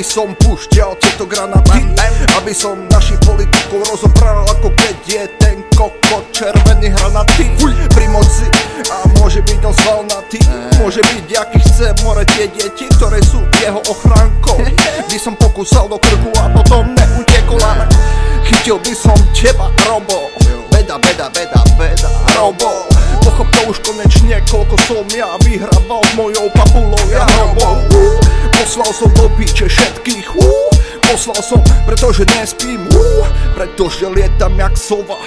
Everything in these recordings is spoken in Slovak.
som púšťal tieto granaty, aby som našich politikov rozobral, ako keď je ten kokot červený hranatý pri moci a môže byť on svalnatý, môže byť aký chce, more tie deti, ktoré sú jeho ochránkou. By som pokúsal do krku a potom neutekol, ale chytil by som teba, Robo. Beda, beda, beda, beda, Robo. Pochop to už konečne, koľko som ja vyhrával s mojou papulou, ja Robo. Poslal som do piče všetkých, poslal som, pretože nespím, pretože lietam jak sova.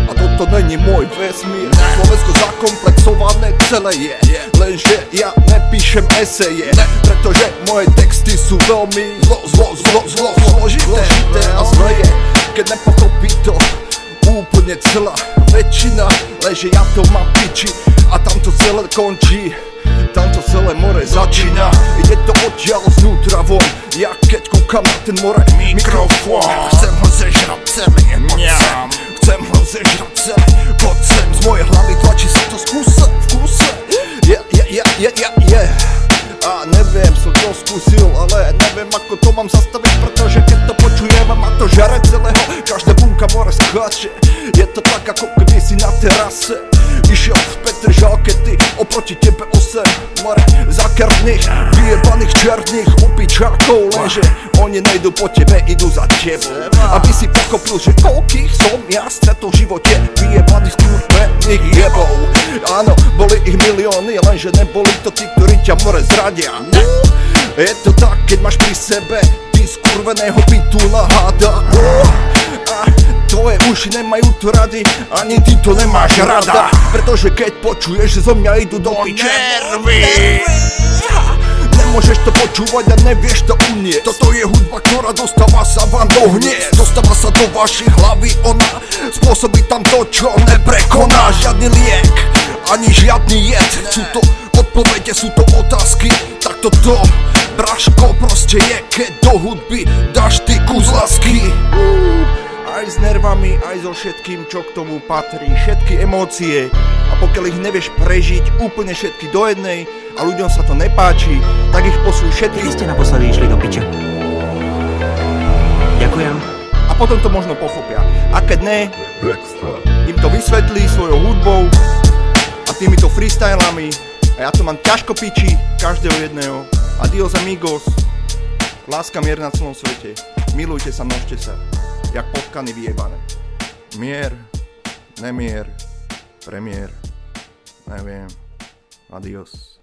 A toto není môj vesmír, Slovensko zakomplexované celé je, lenže ja nepíšem eseje, pretože moje texty sú veľmi zložité a zlé je, keď nepochopí to úplne celá väčšina, lenže ja to mám piči a tam to celé končí. Tamto celé more začína, ide to odtiaľ znútra von, ja keď kúkam na ten more mikrofón. Chcem ho zežrať celý, chcem ho zežrať celý, poď sem, z mojej hlavy tlačí sa to v kúse. A neviem, som to skúsil, ale neviem ako to mám zastaviť, pretože keď to počujem a ma to žare celého, každá bunka more skáče. Je to tak ako keby si na terase išiel v Petržalke, ty oproti tebe 8 more zakerných, vyjebaných černých opičákov, lenže oni nejdu po tebe, idú za tebou. Aby si pochopil, že koľkých som ja stretol v živote vyjebaných skurvených jebov. Áno, boli ich milióny, lenže neboli to tí, ktorí ťa more zradia. Je to tak, keď máš pri sebe ty skurveného pitula háda. Tvoje uši nemajú to rady, ani ty to nemáš rada, pretože keď počuješ, že zo mňa idú do piče nervy, nemôžeš to počúvať a nevieš to unieť. Toto je hudba, ktorá dostáva sa vám do hniezd, dostáva sa do vašich hlavy, ona spôsobí tam to, čo neprekoná žiadny liek, ani žiadny jed. Sú to odpovede, sú to otázky, tak toto Braško proste je, keď do hudby dáš ty kus lásky. Aj s nervami, aj so všetkým, čo k tomu patrí, všetky emócie. A pokiaľ ich nevieš prežiť úplne všetky do jednej a ľuďom sa to nepáči, tak ich posuj všetky. Kedy ste naposledy išli do piče? Ďakujem. A potom to možno pochopia. A keď ne, im to vysvetlí svojou hudbou a týmito freestylami. A ja to mám ťažko piči, každého jedného. Adios amigos. Láska, mier na celom svete. Milujte sa, množte sa. Jak potkany vyjebané. Mier, nemier, premiér, neviem. Adios.